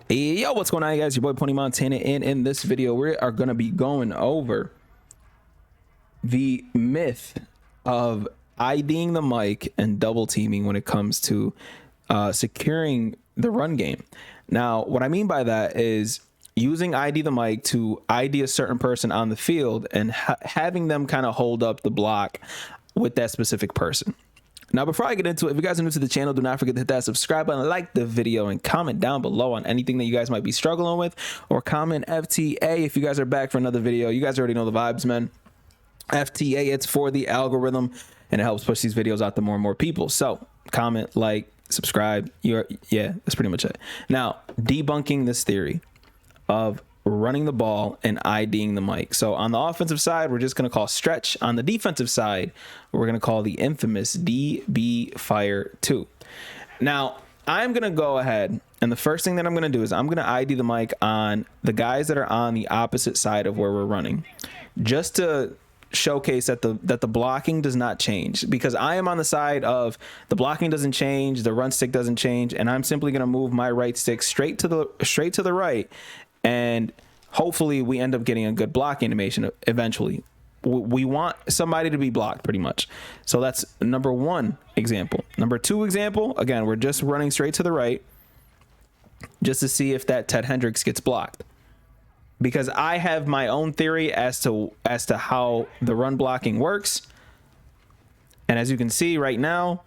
Yo, what's going on, guys? Your boy Pony Montana, and in this video we are going to be going over the myth of IDing the mic and double teaming when it comes to securing the run game. Now, what I mean by that is using ID the mic to ID a certain person on the field and having them kind of hold up the block with that specific person. Now, before I get into it, if you guys are new to the channel, do not forget to hit that subscribe button, like the video, and comment down below on anything that you guys might be struggling with, or comment FTA if you guys are back for another video. You guys already know the vibes, man. FTA, it's for the algorithm, and it helps push these videos out to more and more people. So comment, like, subscribe. Yeah, that's pretty much it. Now, debunking this theory of running the ball and IDing the mic. So on the offensive side, we're just going to call stretch. On the defensive side, we're going to call the infamous DB Fire 2. Now, I'm going to go ahead, and the first thing that I'm going to do is I'm going to ID the mic on the guys that are on the opposite side of where we're running, just to showcase that the blocking does not change, because I am on the side of the blocking doesn't change, the run stick doesn't change, and I'm simply going to move my right stick straight to the right, and hopefully we end up getting a good block animation eventually. We want somebody to be blocked pretty much. So that's number one example. Number two example, again, we're just running straight to the right just to see if that Ted Hendricks gets blocked, because I have my own theory as to how the run blocking works. And as you can see right now,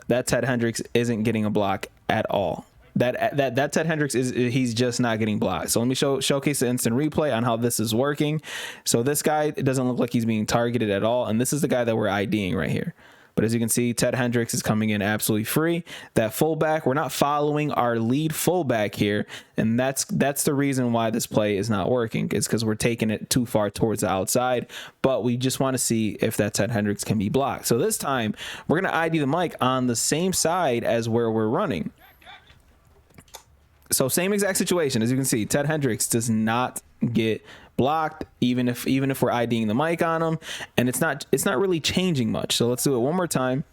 that Ted Hendricks isn't getting a block at all. That Ted Hendricks he's just not getting blocked. So let me showcase the instant replay on how this is working. So this guy, it doesn't look like he's being targeted at all, and this is the guy that we're IDing right here. But as you can see, Ted Hendricks is coming in absolutely free. That fullback, we're not following our lead fullback here, and that's the reason why this play is not working. It's because we're taking it too far towards the outside, but we just want to see if that Ted Hendricks can be blocked. So this time, we're going to ID the mic on the same side as where we're running. So same exact situation. As you can see, Ted Hendricks does not get blocked, even if we're IDing the mic on him, and it's not really changing much. So let's do it one more time.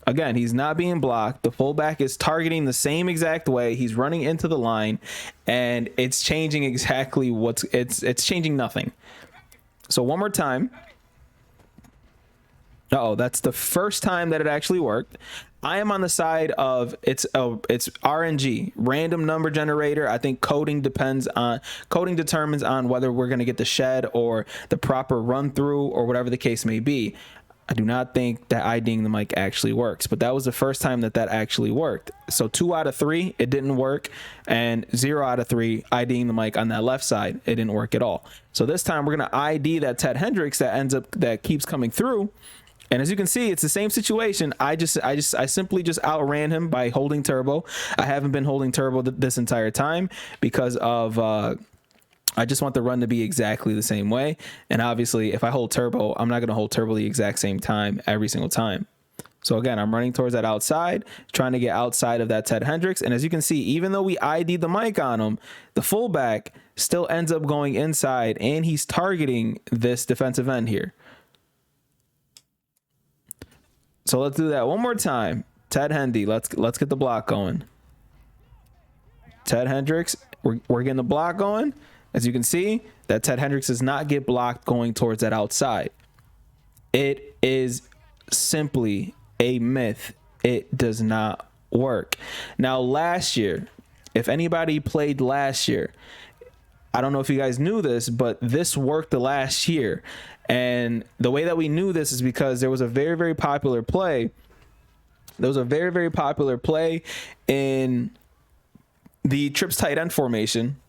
Again, he's not being blocked. The fullback is targeting the same exact way. He's running into the line, and it's changing exactly it's changing nothing. So one more time. Uh-oh, that's the first time that it actually worked. I am on the side of it's RNG, random number generator. I think coding determines on whether we're going to get the shed or the proper run through or whatever the case may be. I do not think that IDing the mic actually works, but that was the first time that actually worked. So 2 out of 3, it didn't work, and 0 out of 3 IDing the mic on that left side, it didn't work at all. So this time we're going to ID that Ted Hendricks that keeps coming through. And as you can see, it's the same situation. I simply just outran him by holding turbo. I haven't been holding turbo this entire time because of I just want the run to be exactly the same way. And obviously, if I hold turbo, I'm not going to hold turbo the exact same time every single time. So again, I'm running towards that outside, trying to get outside of that Ted Hendricks. And as you can see, even though we ID'd the mic on him, the fullback still ends up going inside, and he's targeting this defensive end here. So let's do that one more time. Ted Hendy, let's get the block going. Ted Hendricks, we're getting the block going. As you can see, that Ted Hendricks does not get blocked going towards that outside. It is simply a myth. It does not work. Now, last year, if anybody played last year, I don't know if you guys knew this, but this worked the last year. And the way that we knew this is because there was a very, very popular play. There was a very, very popular play in the trips tight end formation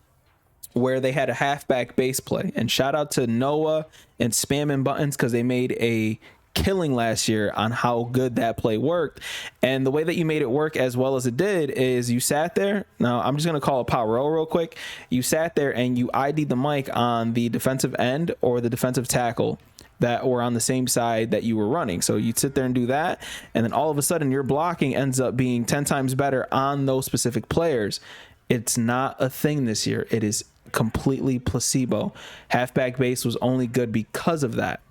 where they had a halfback base play. And shout out to Noah and Spamming Buttons, because they made a killing last year on how good that play worked. And the way that you made it work as well as it did is you sat there. Now I'm just going to call it power roll real quick. You sat there and you ID'd the mic on the defensive end or the defensive tackle that were on the same side that you were running. So you'd sit there and do that, and then all of a sudden your blocking ends up being 10 times better on those specific players. It's not a thing this year. It is completely placebo. Halfback base was only good because of that.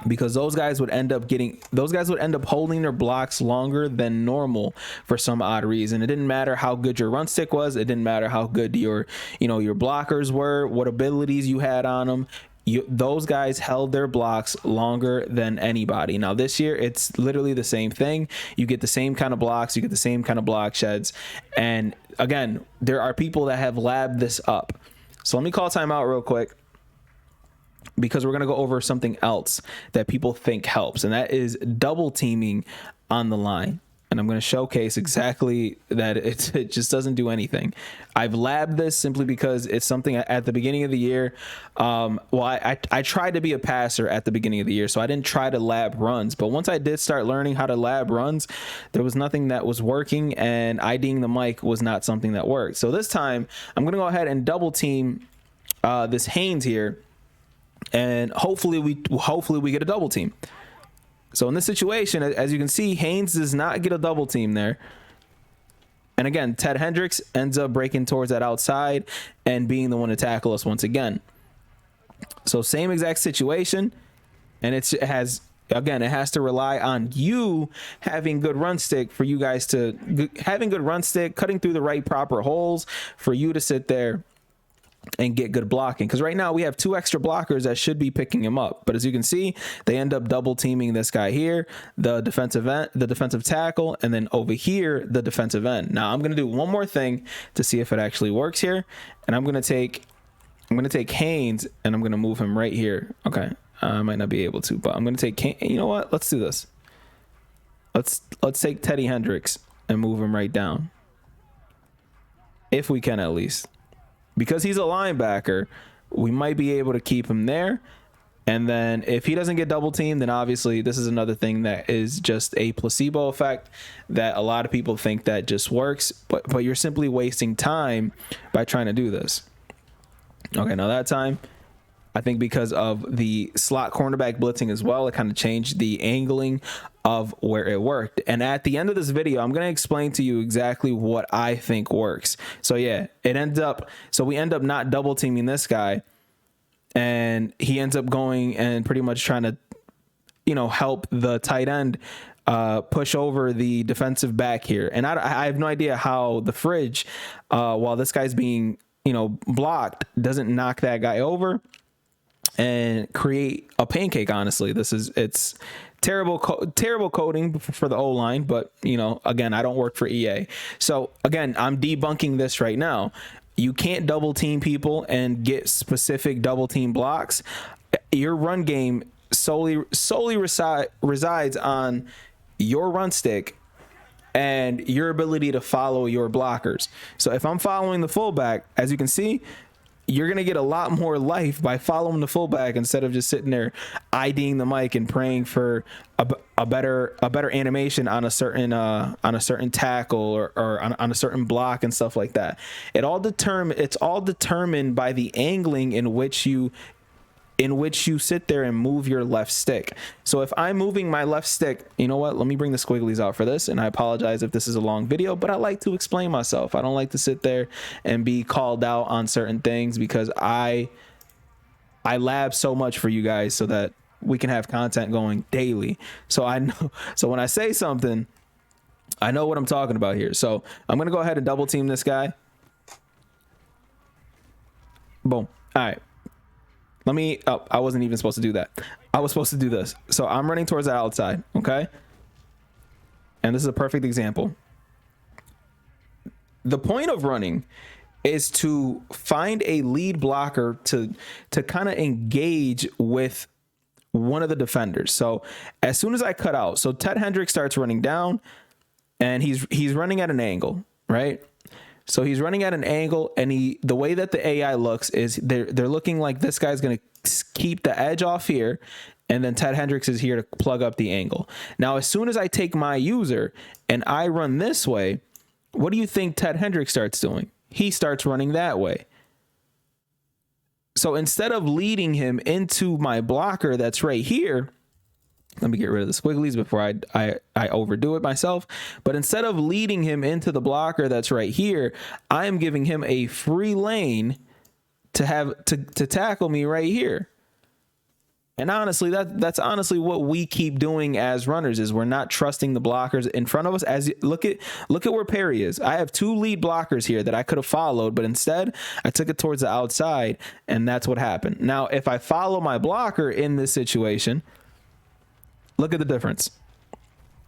because those guys would end up holding their blocks longer than normal for some odd reason. It didn't matter how good your run stick was. It didn't matter how good your blockers were, what abilities you had on them. Those guys held their blocks longer than anybody. Now this year, it's literally the same thing. You get the same kind of blocks, you get the same kind of block sheds. And again, there are people that have labbed this up. So let me call timeout real quick, because we're going to go over something else that people think helps, and that is double teaming on the line. And I'm going to showcase exactly that it just doesn't do anything. I've labbed this simply because it's something at the beginning of the year. I tried to be a passer at the beginning of the year, so I didn't try to lab runs. But once I did start learning how to lab runs, there was nothing that was working, and IDing the mic was not something that worked. So this time, I'm going to go ahead and double team this Haynes here, and hopefully we get a double team. So in this situation, as you can see, Haynes does not get a double team there. And again, Ted Hendricks ends up breaking towards that outside and being the one to tackle us once again. So same exact situation. And it has to rely on you having good run stick for you guys to having good run stick, cutting through the right proper holes for you to sit there and get good blocking. Because right now we have 2 extra blockers that should be picking him up, but as you can see, they end up double teaming this guy here, the defensive tackle, and then over here the defensive end. Now I'm going to do one more thing to see if it actually works here, and I'm going to take Haynes and I'm going to move him right here. Okay, I might not be able to, but I'm going to take you know what, let's do this. Let's take Teddy Hendricks and move him right down, if we can, at least. Because he's a linebacker, we might be able to keep him there. And then if he doesn't get double teamed, then obviously this is another thing that is just a placebo effect that a lot of people think that just works, but you're simply wasting time by trying to do this. Okay, now that time, I think because of the slot cornerback blitzing as well, it kind of changed the angling of where it worked. And at the end of this video, I'm going to explain to you exactly what I think works. So yeah, we end up not double teaming this guy, and he ends up going and pretty much trying to, help the tight end push over the defensive back here. And I have no idea how the fridge, while this guy's being, blocked, doesn't knock that guy over and create a pancake. Honestly, it's terrible coding for the O-line, but again, I don't work for EA. So again, I'm debunking this right now. You can't double team people and get specific double team blocks. Your run game solely resides on your run stick and your ability to follow your blockers. So if I'm following the fullback, as you can see, you're going to get a lot more life by following the fullback instead of just sitting there IDing the mic and praying for a better animation on a certain tackle or on a certain block and stuff like that. It's all determined by the angling in which you sit there and move your left stick. So if I'm moving my left stick, you know what? Let me bring the squigglies out for this. And I apologize if this is a long video, but I like to explain myself. I don't like to sit there and be called out on certain things, because I lab so much for you guys so that we can have content going daily. So I know, so when I say something, I know what I'm talking about here. So I'm going to go ahead and double team this guy. Boom. All right. I wasn't even supposed to do that. I was supposed to do this. So I'm running towards the outside, okay? And this is a perfect example. The point of running is to find a lead blocker to kind of engage with one of the defenders. So as soon as I cut out, so Ted Hendricks starts running down, and he's running at an angle, right? So he's running at an angle, and the way that the AI looks is they're looking like this guy's going to keep the edge off here, and then Ted Hendricks is here to plug up the angle. Now, as soon as I take my user and I run this way, what do you think Ted Hendricks starts doing? He starts running that way. So instead of leading him into my blocker that's right here, let me get rid of the squigglies before I overdo it myself. But instead of leading him into the blocker that's right here, I am giving him a free lane to tackle me right here. And honestly, that's honestly what we keep doing as runners, is we're not trusting the blockers in front of us. As look at where Perry is. I have 2 lead blockers here that I could have followed, but instead I took it towards the outside, and that's what happened. Now, if I follow my blocker in this situation, look at the difference.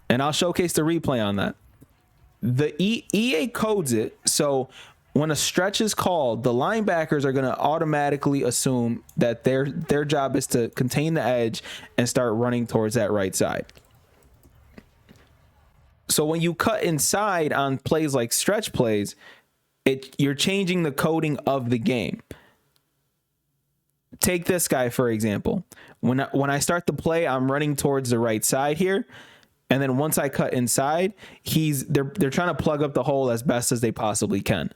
And I'll showcase the replay on that. The EA codes it so when a stretch is called, the linebackers are going to automatically assume that their job is to contain the edge and start running towards that right side. So when you cut inside on plays like stretch plays, you're changing the coding of the game. Take this guy, for example. When I start the play, I'm running towards the right side here. And then once I cut inside, they're trying to plug up the hole as best as they possibly can.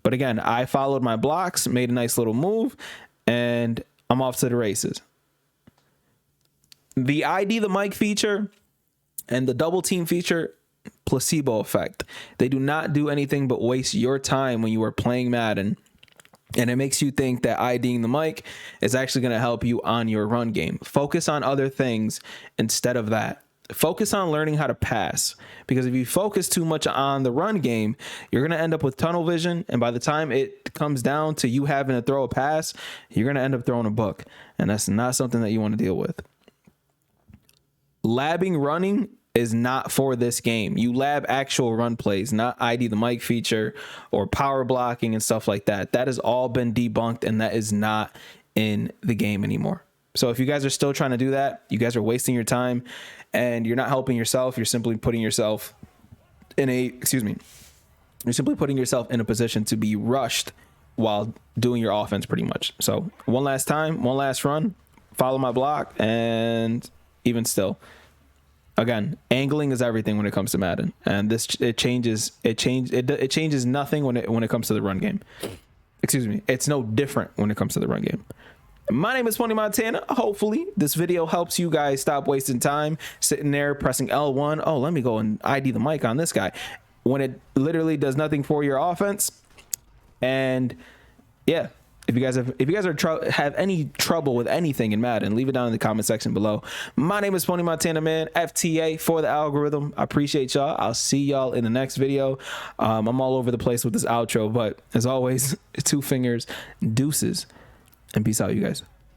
But again, I followed my blocks, made a nice little move, and I'm off to the races. The ID the Mike feature and the double team feature, placebo effect. They do not do anything but waste your time when you are playing Madden. And it makes you think that IDing the Mike is actually going to help you on your run game. Focus on other things instead of that. Focus on learning how to pass, because if you focus too much on the run game, you're going to end up with tunnel vision. And by the time it comes down to you having to throw a pass, you're going to end up throwing a book. And that's not something that you want to deal with. Labbing running is not for this game. You lab actual run plays, not ID the Mike feature or power blocking and stuff like that. That has all been debunked, and that is not in the game anymore. So if you guys are still trying to do that, you guys are wasting your time and you're not helping yourself. You're simply putting yourself in a position to be rushed while doing your offense pretty much. So one last run, follow my block, and even still, again, angling is everything when it comes to Madden, and it changes nothing when it comes to the run game. It's no different when it comes to the run game. My name is Pony Montana. Hopefully this video helps you guys stop wasting time sitting there pressing L1. Oh, let me go and ID the Mike on this guy, when it literally does nothing for your offense. And yeah, if you guys have any trouble with anything in Madden, leave it down in the comment section below. My name is Pony Montana, man. FTA for the algorithm. I appreciate y'all. I'll see y'all in the next video. I'm all over the place with this outro, but as always, 2 fingers, deuces. And peace out, you guys.